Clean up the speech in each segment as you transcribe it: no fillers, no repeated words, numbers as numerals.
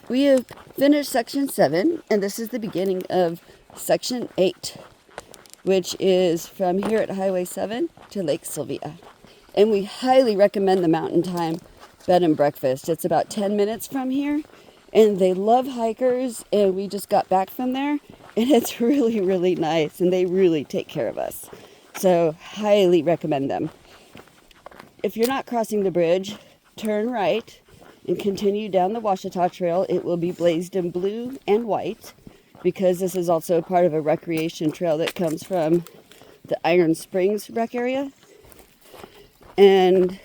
We have finished section 7, and this is the beginning of section 8, which is from here at Highway 7 to Lake Sylvia. And we highly recommend the Mountain Time Bed and Breakfast. It's about 10 minutes from here, and they love hikers, and we just got back from there, and it's really, really nice, and they really take care of us. So, highly recommend them. If you're not crossing the bridge, turn right and continue down the Ouachita Trail. It will be blazed in blue and white because this is also part of a recreation trail that comes from the Iron Springs rec area. And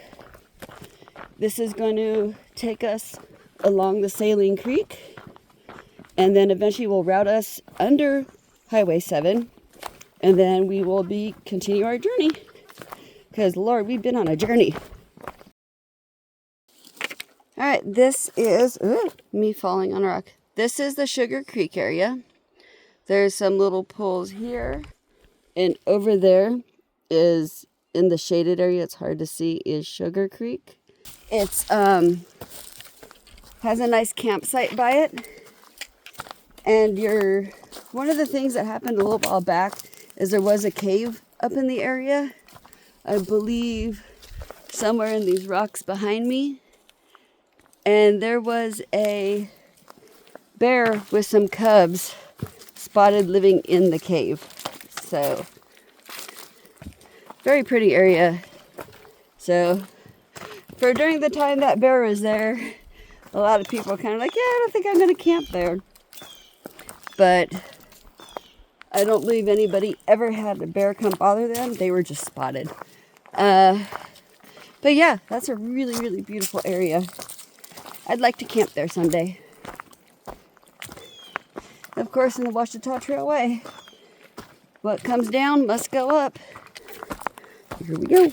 this is going to take us along the Saline Creek, and then eventually will route us under Highway 7, and then we will continue our journey because, Lord, we've been on a journey. All right, this is me falling on a rock. This is the Sugar Creek area. There's some little pools here, and over there is, in the shaded area, it's hard to see, is Sugar Creek. It's has a nice campsite by it, and one of the things that happened a little while back is there was a cave up in the area. I believe somewhere in these rocks behind me. And there was a bear with some cubs spotted living in the cave. So, very pretty area. So, for during the time that bear was there, a lot of people are kind of like, yeah, I don't think I'm going to camp there. But I don't believe anybody ever had a bear come bother them. They were just spotted. But yeah, that's a really, really beautiful area. I'd like to camp there someday. Of course, in the Ouachita Trail way, what comes down must go up. Here we go.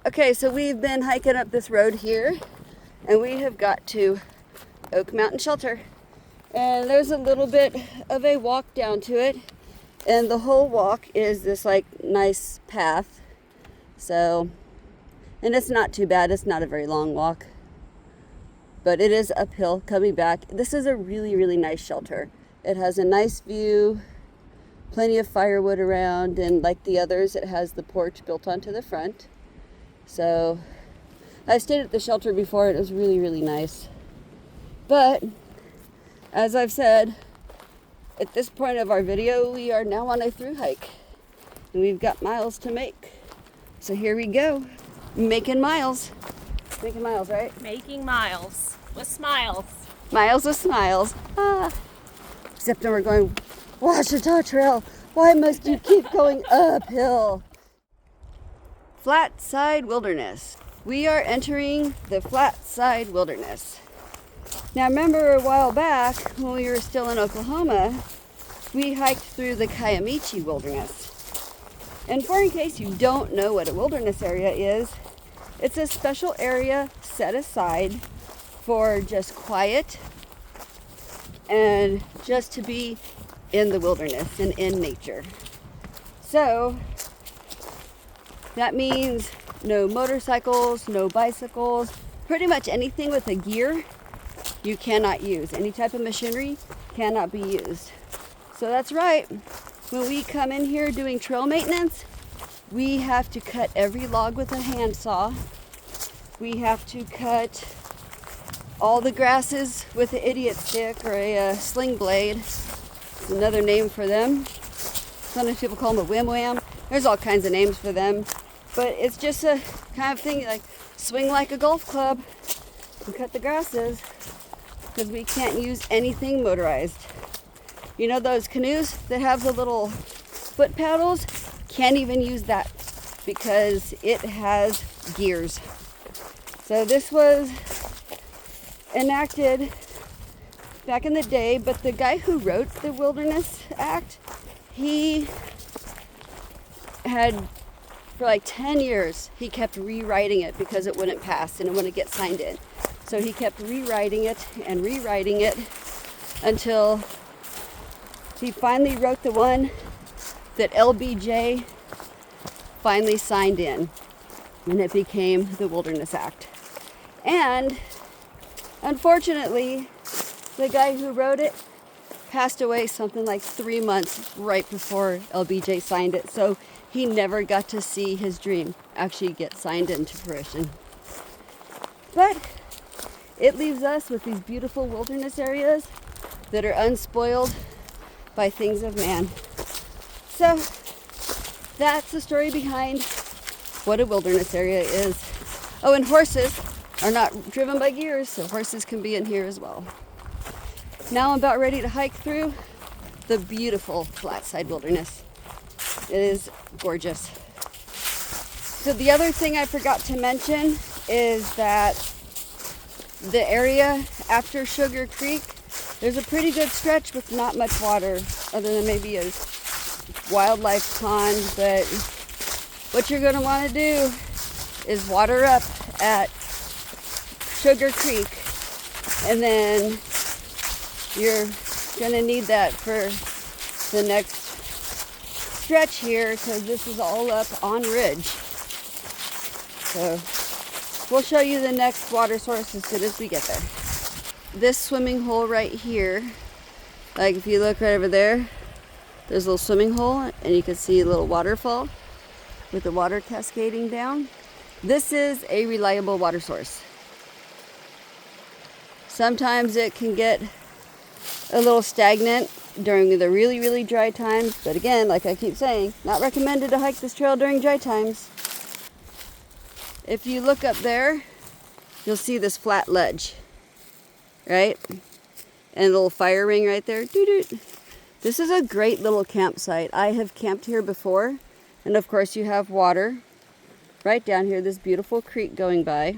Okay, so we've been hiking up this road here, and we have got to Oak Mountain Shelter. And there's a little bit of a walk down to it, and the whole walk is this like nice path. So, and it's not too bad. It's not a very long walk, but it is uphill coming back. This is a really, really nice shelter. It has a nice view, plenty of firewood around, and like the others, it has the porch built onto the front. So, I stayed at the shelter before. It was really, really nice. But, as I've said, at this point of our video, we are now on a through hike. And we've got miles to make. So here we go. Making miles. Making miles, right? Making miles. With smiles. Miles with smiles. Except when we're going, Ouachita Trail, why must you keep going uphill? Flatside Wilderness. We are entering the Flatside Wilderness. Now remember a while back when we were still in Oklahoma, we hiked through the Kiamichi Wilderness. And in case you don't know what a wilderness area is, it's a special area set aside for just quiet and just to be in the wilderness and in nature. So that means no motorcycles, no bicycles, pretty much anything with a gear you cannot use. Any type of machinery cannot be used. So that's right. When we come in here doing trail maintenance, we have to cut every log with a handsaw. We have to cut all the grasses with an idiot stick or a sling blade. It's another name for them. Sometimes people call them a whim wham. There's all kinds of names for them. But it's just a kind of thing like swing like a golf club and cut the grasses because we can't use anything motorized. You know those canoes that have the little foot paddles? Can't even use that because it has gears. So this was enacted back in the day, but the guy who wrote the Wilderness Act, he had for like 10 years, he kept rewriting it because it wouldn't pass and it wouldn't get signed in. So he kept rewriting it until he finally wrote the one that LBJ finally signed in, and it became the Wilderness Act. And unfortunately, the guy who wrote it passed away something like 3 months right before LBJ signed it. So he never got to see his dream actually get signed into fruition. But it leaves us with these beautiful wilderness areas that are unspoiled by things of man. So that's the story behind what a wilderness area is. Oh, and horses are not driven by gears, so horses can be in here as well. Now I'm about ready to hike through the beautiful flatside wilderness. It is gorgeous. So the other thing I forgot to mention is that the area after Sugar Creek, there's a pretty good stretch with not much water, other than maybe a wildlife pond. But what you're going to want to do is water up at Sugar Creek, and then you're going to need that for the next stretch here, because this is all up on ridge. So we'll show you the next water source as soon as we get there. This swimming hole right here, like if you look right over there, there's a little swimming hole, and you can see a little waterfall with the water cascading down. This is a reliable water source. Sometimes it can get a little stagnant during the really, really dry times, but again, like I keep saying, not recommended to hike this trail during dry times. If you look up there, you'll see this flat ledge, right? And a little fire ring right there. Doo-doo. This is a great little campsite. I have camped here before, and of course you have water right down here, this beautiful creek going by.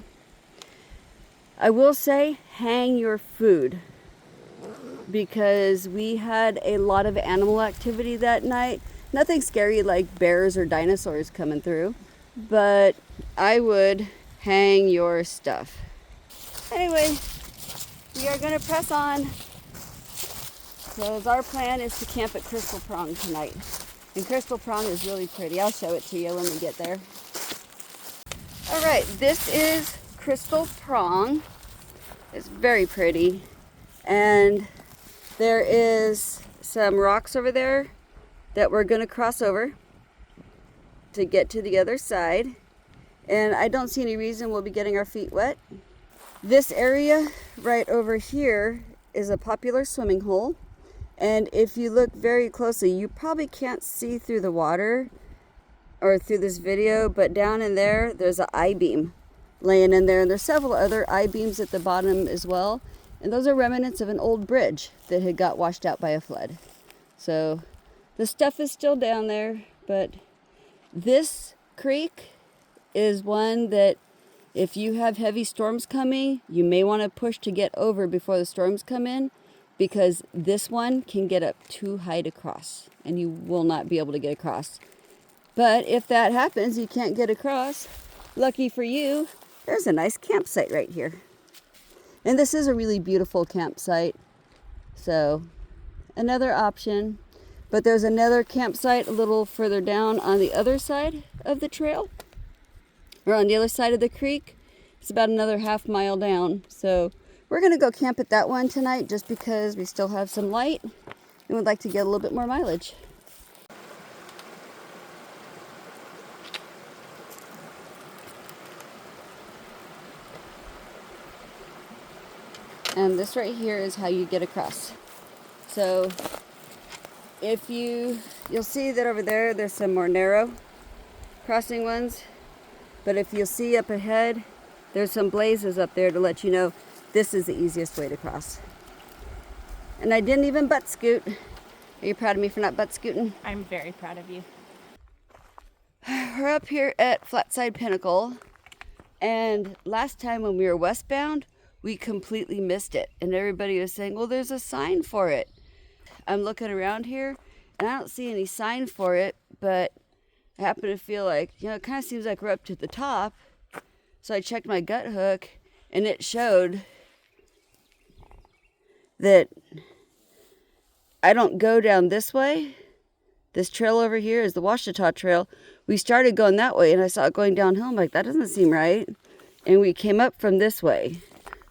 I will say, hang your food, because we had a lot of animal activity that night. Nothing scary like bears or dinosaurs coming through, but I would hang your stuff. Anyway, we are going to press on, because our plan is to camp at Crystal Prong tonight. And Crystal Prong is really pretty. I'll show it to you when we get there. All right, this is Crystal Prong. It's very pretty. And there is some rocks over there that we're going to cross over to get to the other side. And I don't see any reason we'll be getting our feet wet. This area right over here is a popular swimming hole. And if you look very closely, you probably can't see through the water or through this video, but down in there, there's an I-beam laying in there. And there's several other I-beams at the bottom as well. And those are remnants of an old bridge that had got washed out by a flood. So the stuff is still down there, but this creek is one that if you have heavy storms coming, you may want to push to get over before the storms come in, because this one can get up too high to cross and you will not be able to get across. But if that happens, you can't get across, lucky for you, there's a nice campsite right here. And this is a really beautiful campsite, so another option. But there's another campsite a little further down on the other side of the trail, or on the other side of the creek. It's about another half mile down. So we're gonna go camp at that one tonight, just because we still have some light and would like to get a little bit more mileage. And this right here is how you get across. So if you'll see that over there, there's some more narrow crossing ones. But if you'll see up ahead, there's some blazes up there to let you know this is the easiest way to cross. And I didn't even butt scoot. Are you proud of me for not butt scooting? I'm very proud of you. We're up here at Flatside Pinnacle. And last time when we were westbound, we completely missed it. And everybody was saying, well, there's a sign for it. I'm looking around here and I don't see any sign for it, but I happen to feel like, it kind of seems like we're up to the top. So I checked my gut hook, and it showed that I don't go down this way. This trail over here is the Ouachita Trail. We started going that way, and I saw it going downhill. I'm like, that doesn't seem right. And we came up from this way.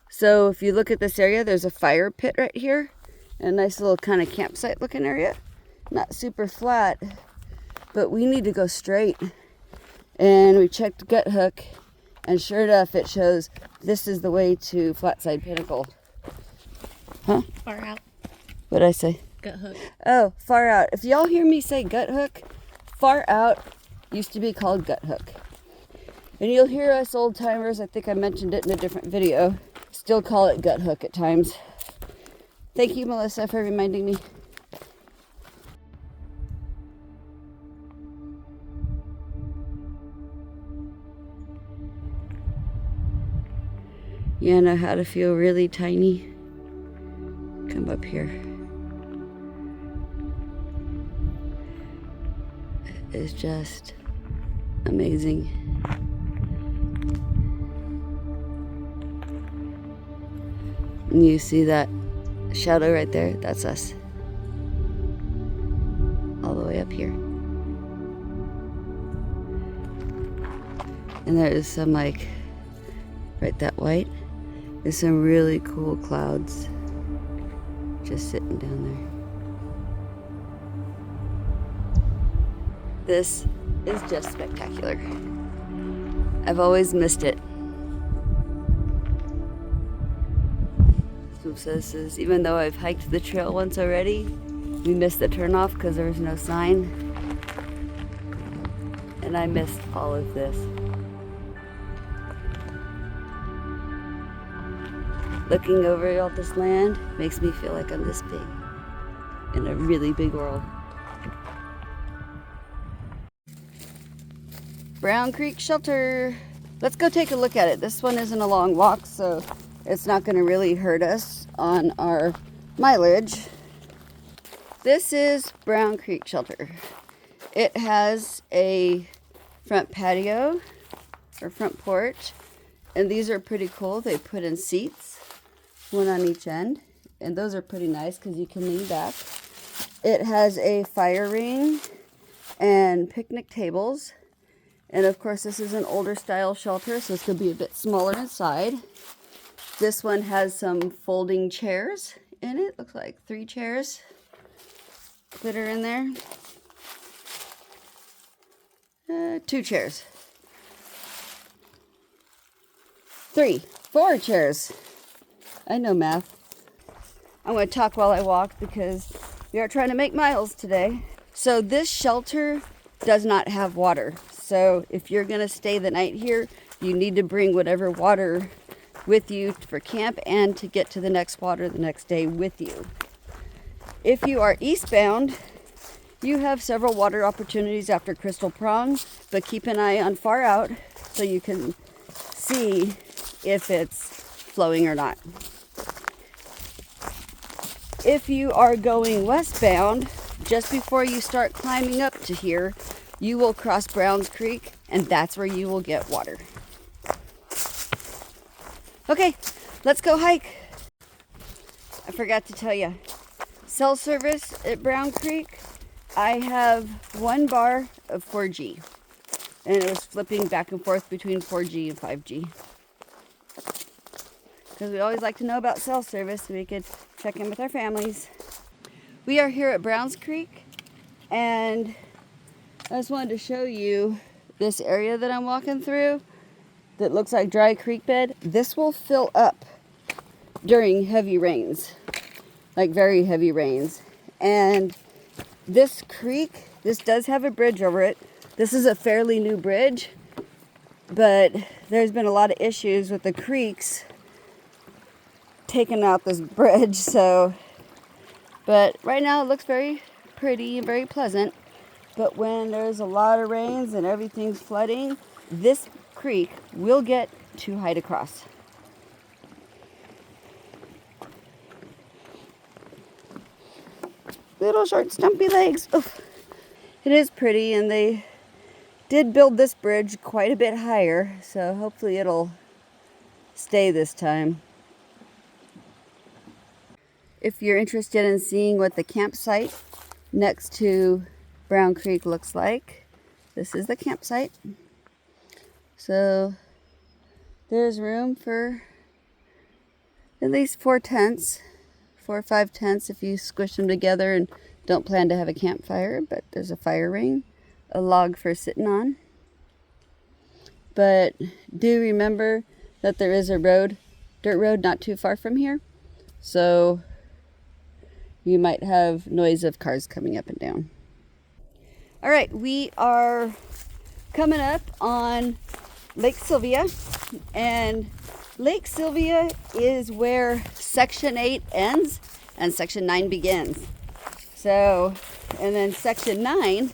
So if you look at this area, there's a fire pit right here. And a nice little kind of campsite looking area. Not super flat, but we need to go straight. And we checked the gut hook, and sure enough, it shows this is the way to Flatside Pinnacle. Huh? Far out. What'd I say? Gut hook. Oh, far out. If y'all hear me say gut hook, far out used to be called gut hook. And you'll hear us old timers, I think I mentioned it in a different video, still call it gut hook at times. Thank you, Melissa, for reminding me. You know how to feel really tiny? Come up here. It's just amazing. And you see that shadow right there? That's us. All the way up here. And there is some right that white. There's some really cool clouds just sitting down there. This is just spectacular. I've always missed it. So this is, even though I've hiked the trail once already, we missed the turnoff because there was no sign. And I missed all of this. Looking over at all this land makes me feel like I'm this big in a really big world. Brown Creek Shelter. Let's go take a look at it. This one isn't a long walk, so it's not going to really hurt us on our mileage. This is Brown Creek Shelter. It has a front patio or front porch, and these are pretty cool. They put in seats, one on each end, and those are pretty nice because you can lean back. It has a fire ring and picnic tables. And of course, this is an older style shelter, so it's going to be a bit smaller inside. This one has some folding chairs in it. Looks like 3 chairs that are in there. 2 chairs. 4 chairs. I know math. I'm going to talk while I walk because we are trying to make miles today. So this shelter does not have water. So if you're going to stay the night here, you need to bring whatever water with you for camp and to get to the next water the next day with you. If you are eastbound, you have several water opportunities after Crystal Prong, but keep an eye on far out so you can see if it's flowing or not. If you are going westbound, just before you start climbing up to here, you will cross Browns Creek, and that's where you will get water. Okay, let's go hike. I forgot to tell you, cell service at Brown Creek, I have 1 bar of 4G, and it was flipping back and forth between 4G and 5G. Because we always like to know about cell service so we could check in with our families. We are here at Browns Creek, and I just wanted to show you this area that I'm walking through that looks like dry creek bed. This will fill up during heavy rains, like very heavy rains. And this creek, this does have a bridge over it. This is a fairly new bridge, but there's been a lot of issues with the creeks taking out this bridge. But right now it looks very pretty and very pleasant. But when there's a lot of rains and everything's flooding, this creek will get too high to cross. Little short stumpy legs. Oof. It is pretty, and they did build this bridge quite a bit higher, so hopefully it'll stay this time. If you're interested in seeing what the campsite next to Brown Creek looks like, this is the campsite. So there's room for at least 4 tents, 4 or 5 tents if you squish them together and don't plan to have a campfire, but there's a fire ring, a log for sitting on. But do remember that there is a road, dirt road not too far from here. So you might have noise of cars coming up and down. All right, we are coming up on Lake Sylvia, and Lake Sylvia is where Section 8 ends and Section 9 begins. So, and then Section 9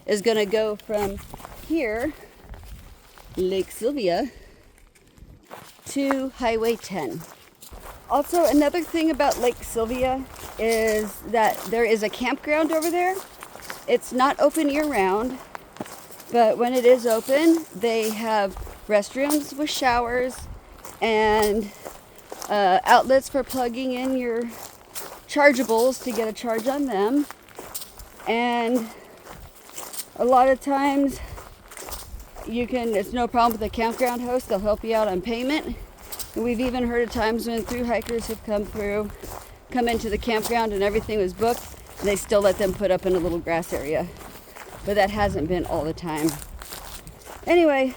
is going to go from here, Lake Sylvia, to Highway 10. Also, another thing about Lake Sylvia is that there is a campground over there. It's not open year-round, but when it is open, they have restrooms with showers and outlets for plugging in your chargeables to get a charge on them. And a lot of times it's no problem with the campground host. They'll help you out on payment. And we've even heard of times when through hikers have come into the campground and everything was booked, and they still let them put up in a little grass area. But that hasn't been all the time. Anyway,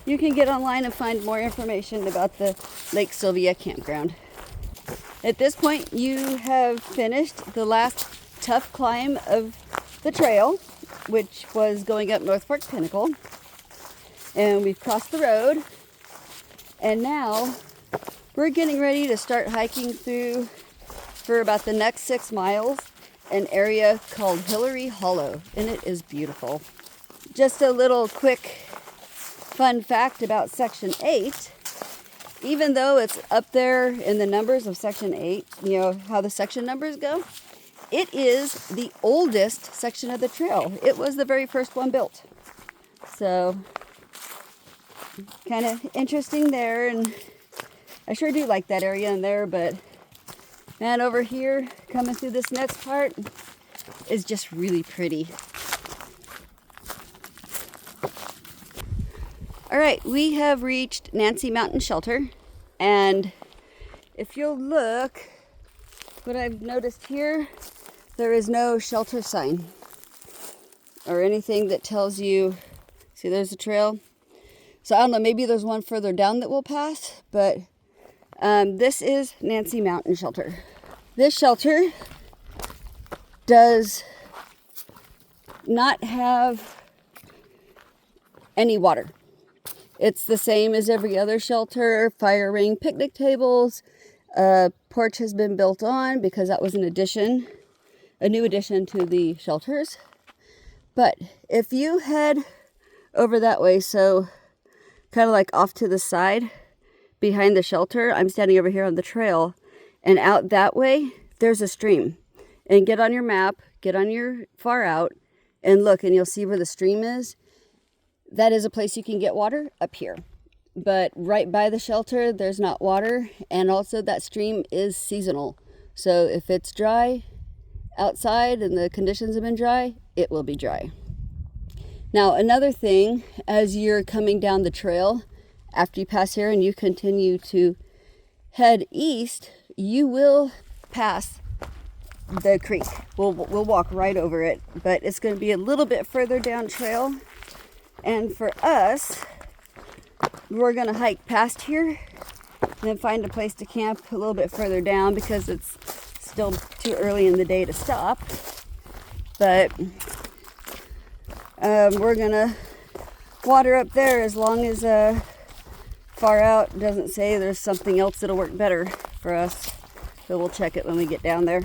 you can get online and find more information about the Lake Sylvia campground. At this point, you have finished the last tough climb of the trail, which was going up North Fork Pinnacle. And we've crossed the road. And now we're getting ready to start hiking through for about the next 6 miles, an area called Hillary Hollow, and it is beautiful. Just a little quick fun fact about Section 8. Even though it's up there in the numbers of Section 8, you know how the section numbers go? It is the oldest section of the trail. It was the very first one built. So, kind of interesting there, and I sure do like that area in there, but man, over here, coming through this next part is just really pretty. All right, we have reached Nancy Mountain Shelter, and if you'll look, what I've noticed here, there is no shelter sign or anything that tells you, see there's a trail. So I don't know, maybe there's one further down that we'll pass, but this is Nancy Mountain Shelter. This shelter does not have any water. It's the same as every other shelter, fire ring, picnic tables. Porch has been built on because that was an addition, a new addition to the shelters. But if you head over that way, so kind of like off to the side behind the shelter, I'm standing over here on the trail, and out that way there's a stream. And get on your map, get on your far out, and look, and you'll see where the stream is. That is a place you can get water up here. But right by the shelter, there's not water, and also that stream is seasonal. So if it's dry outside and the conditions have been dry, it will be dry. Now, another thing, as you're coming down the trail, after you pass here and you continue to head east, you will pass the creek. We'll walk right over it, but it's going to be a little bit further down trail. And for us, we're going to hike past here and then find a place to camp a little bit further down because it's still too early in the day to stop. But we're going to water up there as long as far out doesn't say there's something else that'll work better for us. So we'll check it when we get down there.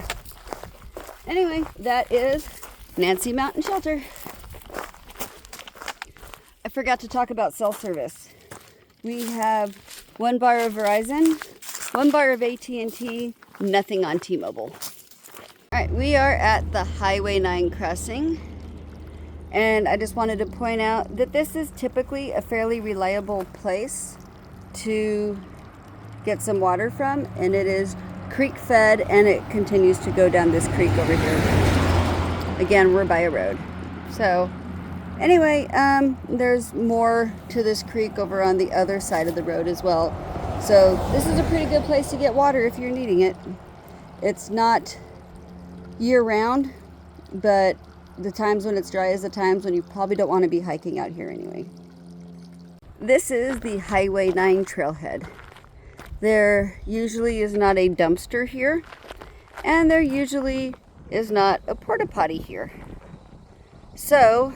Anyway, that is Nancy Mountain Shelter. I forgot to talk about cell service. We have 1 bar of Verizon, 1 bar of AT&T, nothing on T-Mobile. All right, we are at the Highway 9 crossing. And I just wanted to point out that this is typically a fairly reliable place to get some water from, and it is creek fed, and it continues to go down this creek over here. Again, we're by a road. So anyway, there's more to this creek over on the other side of the road as well. So this is a pretty good place to get water if you're needing it. It's not year round, but the times when it's dry is the times when you probably don't want to be hiking out here anyway. This is the Highway 9 trailhead. There usually is not a dumpster here, and there usually is not a porta potty here. So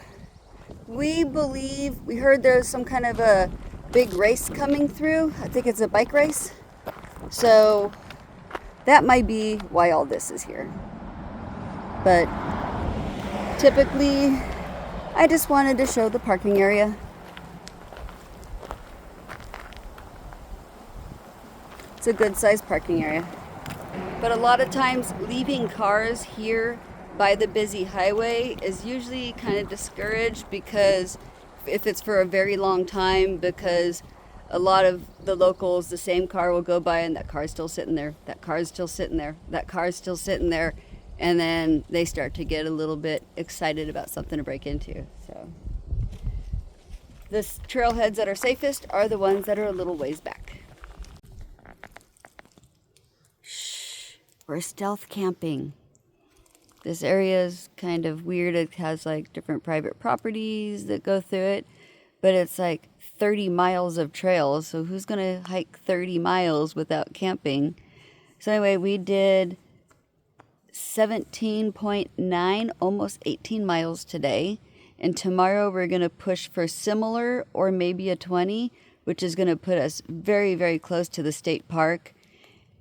we heard there's some kind of a big race coming through. I think it's a bike race. So that might be why all this is here. But typically, I just wanted to show the parking area. It's a good sized parking area. But a lot of times leaving cars here by the busy highway is usually kind of discouraged, because if it's for a very long time, because a lot of the locals, the same car will go by and that car's still sitting there, that car's still sitting there, that car's still sitting there, and then they start to get a little bit excited about something to break into. So the trailheads that are safest are the ones that are a little ways back. Shh, we're stealth camping. This area is kind of weird. It has like different private properties that go through it, but it's like 30 miles of trails. So who's gonna hike 30 miles without camping? So anyway, we did 17.9, almost 18 miles today. And tomorrow we're gonna push for similar or maybe a 20, which is gonna put us very, very close to the state park.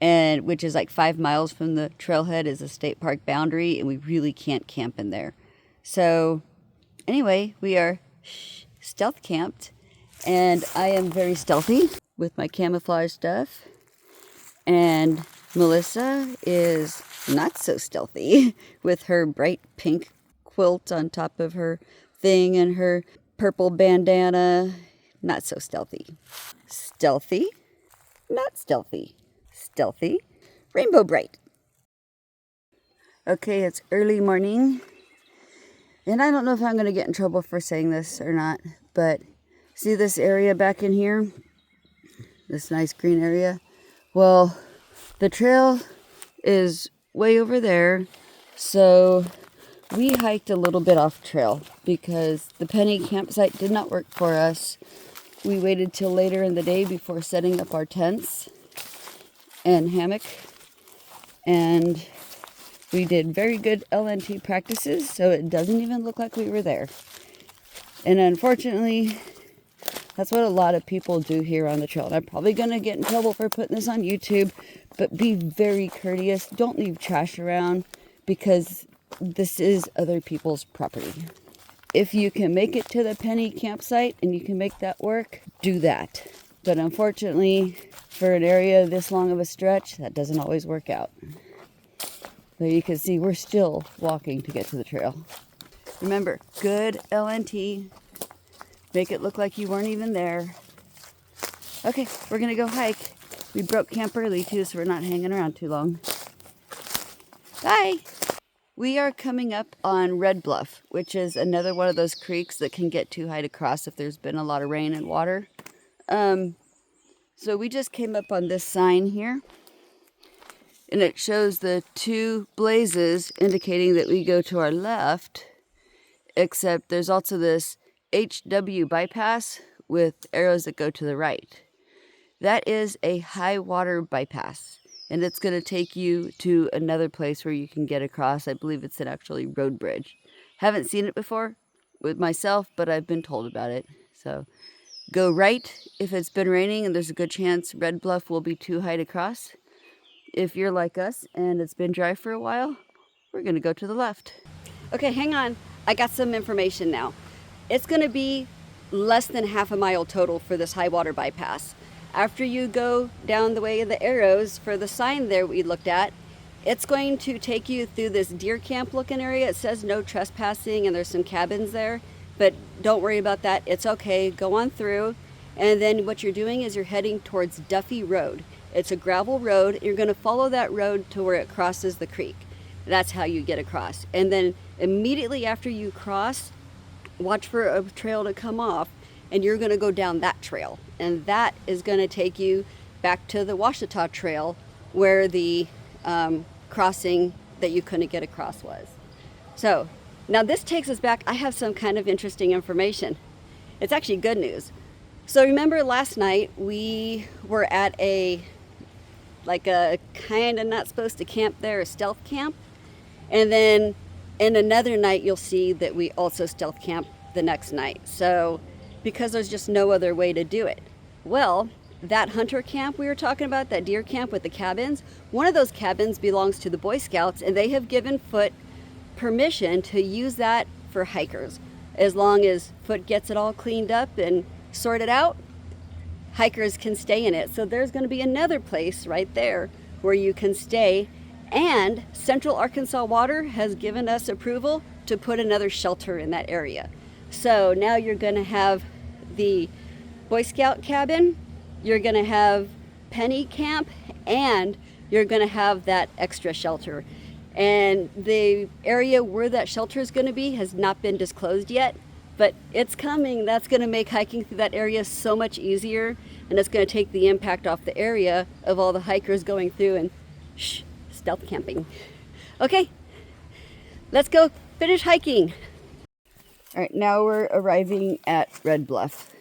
And which is like 5 miles from the trailhead is a state park boundary, and we really can't camp in there. So anyway, we are stealth camped, and I am very stealthy with my camouflage stuff. And Melissa is not so stealthy with her bright pink quilt on top of her thing and her purple bandana. Not so stealthy. Stealthy, not stealthy. Stealthy, rainbow bright. Okay, it's early morning, and I don't know if I'm going to get in trouble for saying this or not, but see this area back in here? This nice green area? Well, the trail is way over there, so we hiked a little bit off trail because the penny campsite did not work for us. We waited till later in the day before setting up our tents and hammock, and we did very good LNT practices, so it doesn't even look like we were there. And unfortunately, that's what a lot of people do here on the trail. And I'm probably gonna get in trouble for putting this on YouTube, but be very courteous. Don't leave trash around, because this is other people's property. If you can make it to the penny campsite and you can make that work, do that. But unfortunately, for an area this long of a stretch, that doesn't always work out. So you can see we're still walking to get to the trail. Remember, good LNT. Make it look like you weren't even there. Okay, we're gonna go hike. We broke camp early too, so we're not hanging around too long. Bye! We are coming up on Red Bluff, which is another one of those creeks that can get too high to cross if there's been a lot of rain and water. So we just came up on this sign here, and it shows the two blazes indicating that we go to our left, except there's also this HW bypass with arrows that go to the right. That is a high water bypass, and it's going to take you to another place where you can get across. I believe it's an actually road bridge. Haven't seen it before with myself, but I've been told about it. So go right if it's been raining, and there's a good chance Red Bluff will be too high to cross. If you're like us and it's been dry for a while, we're going to go to the left. Okay, hang on. I got some information now. It's going to be less than half a mile total for this high water bypass. After you go down the way of the arrows for the sign there we looked at, It's going to take you through this deer camp looking area. It says no trespassing and there's some cabins there, but don't worry about that. It's okay. Go on through. And then what you're doing is you're heading towards Duffy Road. It's a gravel road. You're going to follow that road to where it crosses the creek. That's how you get across. And then immediately after you cross, watch for a trail to come off, and you're going to go down that trail. And that is going to take you back to the Ouachita Trail where the crossing that you couldn't get across was. So now this takes us back. I have some kind of interesting information. It's actually good news. So remember last night we were at a kind of not supposed to camp there, a stealth camp. And then in another night you'll see that we also stealth camp the next night. So because there's just no other way to do it. Well, that hunter camp we were talking about, that deer camp with the cabins, one of those cabins belongs to the Boy Scouts, and they have given Foot permission to use that for hikers. As long as Foot gets it all cleaned up and sorted out, hikers can stay in it. So there's going to be another place right there where you can stay. And Central Arkansas Water has given us approval to put another shelter in that area. So now you're going to have the Boy Scout cabin, you're going to have Penny Camp, and you're going to have that extra shelter. And the area where that shelter is going to be has not been disclosed yet, but it's coming. That's going to make hiking through that area so much easier, and it's going to take the impact off the area of all the hikers going through and stealth camping. Okay, let's go finish hiking. All right, now we're arriving at Red Bluff.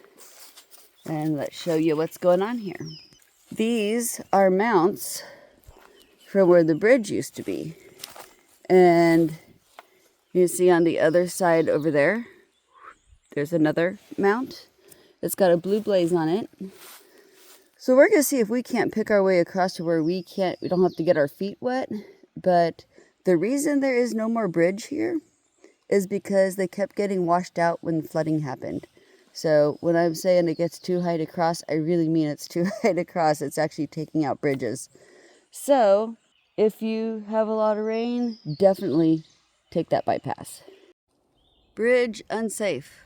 And let's show you what's going on here. These are mounts from where the bridge used to be. And you see on the other side over there, there's another mount. It's got a blue blaze on it. So we're gonna see if we can't pick our way across to where we don't have to get our feet wet. But the reason there is no more bridge here is because they kept getting washed out when flooding happened. So when I'm saying it gets too high to cross, I really mean it's too high to cross. It's actually taking out bridges. So if you have a lot of rain, definitely take that bypass. Bridge unsafe.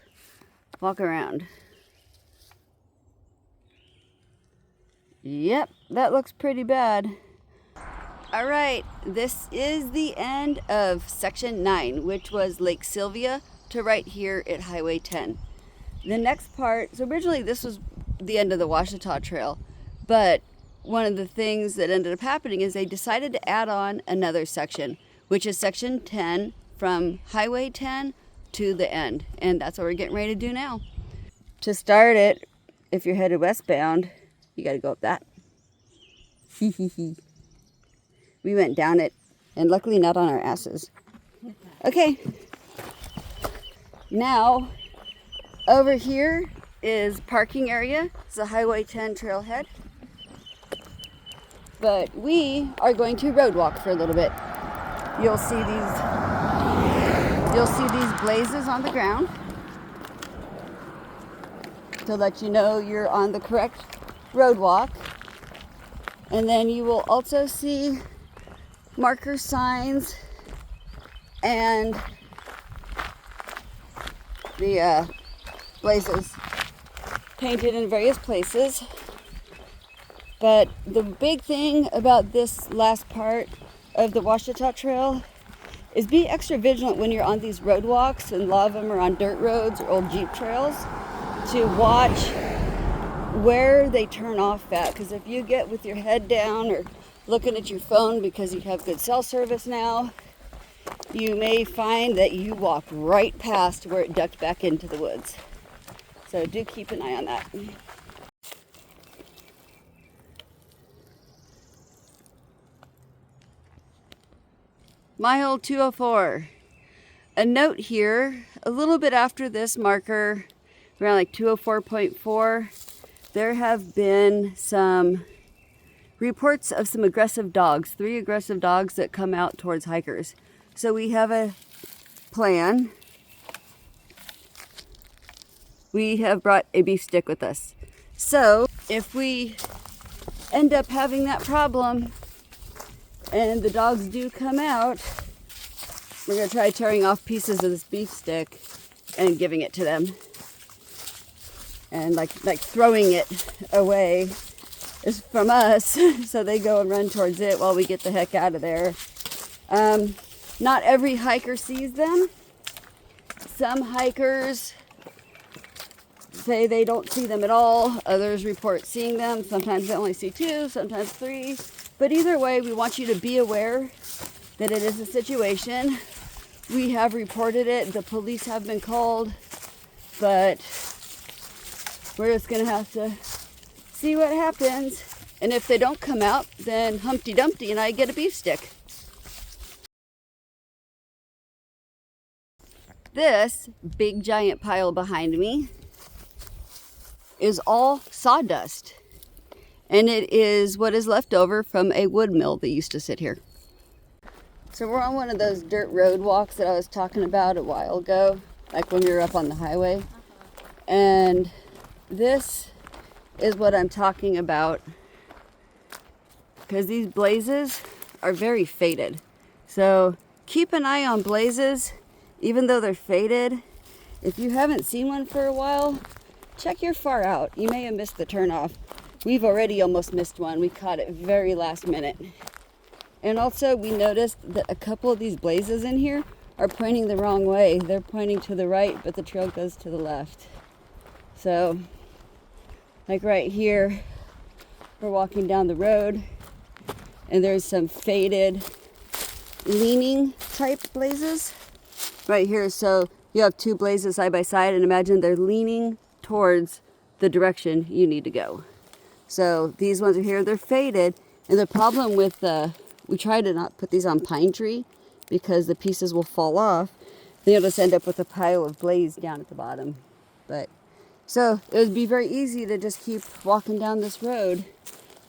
Walk around. Yep, that looks pretty bad. All right, this is the end of section 9, which was Lake Sylvia to right here at Highway 10. The next part, so originally this was the end of the Ouachita Trail, but one of the things that ended up happening is they decided to add on another section, which is section 10 from Highway 10 to the end. And that's what we're getting ready to do now. To start it, if you're headed westbound, you got to go up that. We went down it, and luckily not on our asses. Okay. Now, over here is parking area. It's a Highway 10 trailhead. But we are going to road walk for a little bit. You'll see these blazes on the ground to let you know you're on the correct road walk. And then you will also see marker signs and the blazes painted in various places. But the big thing about this last part of the Ouachita Trail is be extra vigilant when you're on these road walks, and a lot of them are on dirt roads or old Jeep trails, to watch where they turn off at. Because if you get with your head down or looking at your phone because you have good cell service now, you may find that you walked right past where it ducked back into the woods. So do keep an eye on that. Mile 204. A note here, a little bit after this marker, around like 204.4, there have been some reports of some aggressive dogs, 3 aggressive dogs that come out towards hikers. So we have a plan. We have brought a beef stick with us. So if we end up having that problem and the dogs do come out, we're going to try tearing off pieces of this beef stick and giving it to them. And like throwing it away is from us, so they go and run towards it while we get the heck out of there. Not every hiker sees them. Some hikers say they don't see them at all. Others report seeing them. Sometimes they only see 2, sometimes 3. But either way, we want you to be aware that it is a situation. We have reported it. The police have been called. But we're just going to have to see what happens. And if they don't come out, then Humpty Dumpty and I get a beef stick. This big giant pile behind me is all sawdust. And it is what is left over from a wood mill that used to sit here. So we're on one of those dirt road walks that I was talking about a while ago, like when we were up on the highway. And this is what I'm talking about, because these blazes are very faded. So keep an eye on blazes, even though they're faded. If you haven't seen one for a while, check your far out. You may have missed the turnoff. We've already almost missed one. We caught it very last minute. And also we noticed that a couple of these blazes in here are pointing the wrong way. They're pointing to the right, but the trail goes to the left. So, like right here, we're walking down the road and there's some faded leaning type blazes right here. So you have 2 blazes side by side, and imagine they're leaning towards the direction you need to go. So these ones are here, they're faded. And the problem with we try to not put these on pine tree because the pieces will fall off. Then you'll just end up with a pile of blaze down at the bottom. But so it would be very easy to just keep walking down this road.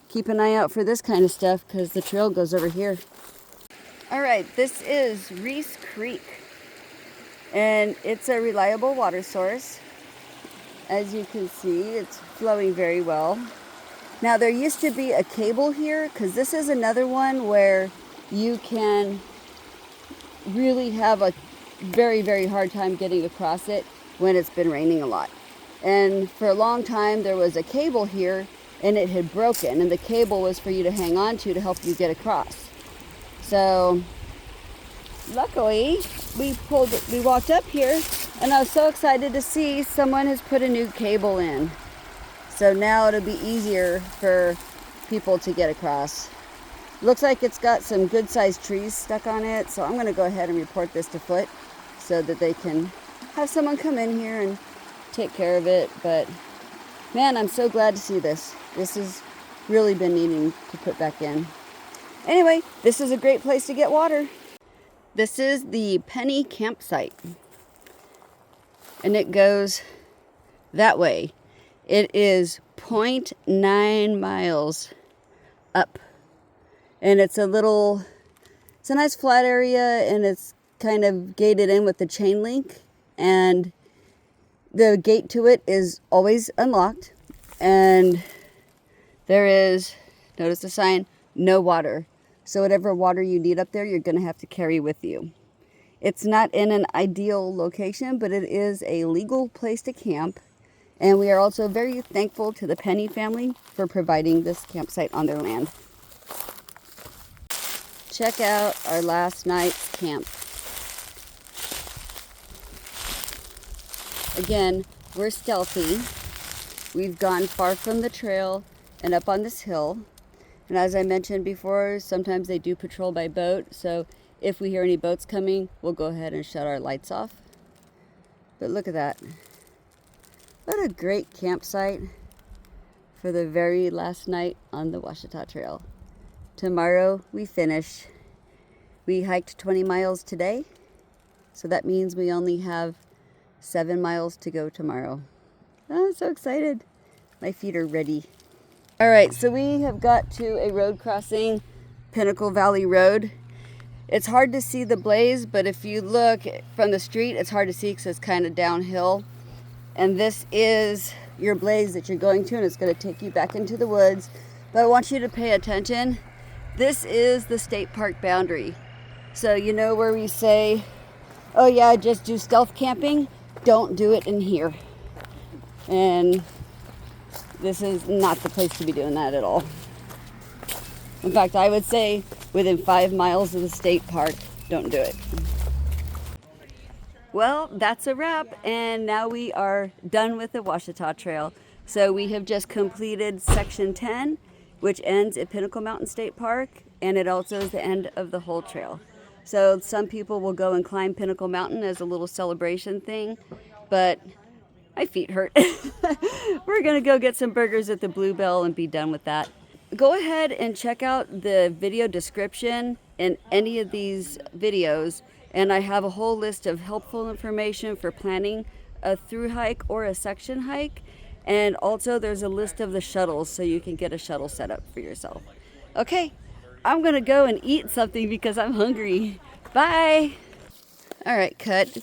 Keep an eye out for this kind of stuff because the trail goes over here. All right, this is Reese Creek. And it's a reliable water source. As you can see, it's flowing very well. Now there used to be a cable here, because this is another one where you can really have a very, very hard time getting across it when it's been raining a lot. And for a long time there was a cable here and it had broken, and the cable was for you to hang on to help you get across. So luckily we walked up here and I was so excited to see someone has put a new cable in. So now it'll be easier for people to get across. Looks like it's got some good sized trees stuck on it, so I'm going to go ahead and report this to Foot so that they can have someone come in here and take care of it. But man, I'm so glad to see this. This has really been needing to put back in. Anyway, this is a great place to get water. This is the Penny campsite, and it goes that way. It is 0.9 miles up, and it's a nice flat area, and it's kind of gated in with the chain link, and the gate to it is always unlocked, and there is, notice the sign, no water. So whatever water you need up there, you're going to have to carry with you. It's not in an ideal location, but it is a legal place to camp. And we are also very thankful to the Penny family for providing this campsite on their land. Check out our last night's camp. Again, we're stealthy. We've gone far from the trail and up on this hill. And as I mentioned before, sometimes they do patrol by boat. So if we hear any boats coming, we'll go ahead and shut our lights off. But look at that. What a great campsite for the very last night on the Ouachita Trail. Tomorrow we finish. We hiked 20 miles today, so that means we only have 7 miles to go tomorrow. Oh, I'm so excited. My feet are ready. All right, so we have got to a road crossing, Pinnacle Valley Road. It's hard to see the blaze, but if you look from the street, it's hard to see because it's kind of downhill. And this is your blaze that you're going to, and it's going to take you back into the woods. But I want you to pay attention This is the state park boundary. So you know where we say, oh yeah, just do stealth camping? Don't do it in here. And this is not the place to be doing that at all. In fact, I would say within 5 miles of the state park, don't do it. Well, that's a wrap, and now we are done with the Ouachita Trail. So we have just completed section 10, which ends at Pinnacle Mountain State Park, and it also is the end of the whole trail. So some people will go and climb Pinnacle Mountain as a little celebration thing, but my feet hurt. We're gonna go get some burgers at the Bluebell and be done with that. Go ahead and check out the video description in any of these videos, and I have a whole list of helpful information for planning a through hike or a section hike, and also there's a list of the shuttles so you can get a shuttle set up for yourself. Okay, I'm gonna go and eat something because I'm hungry. Bye. All right, cut.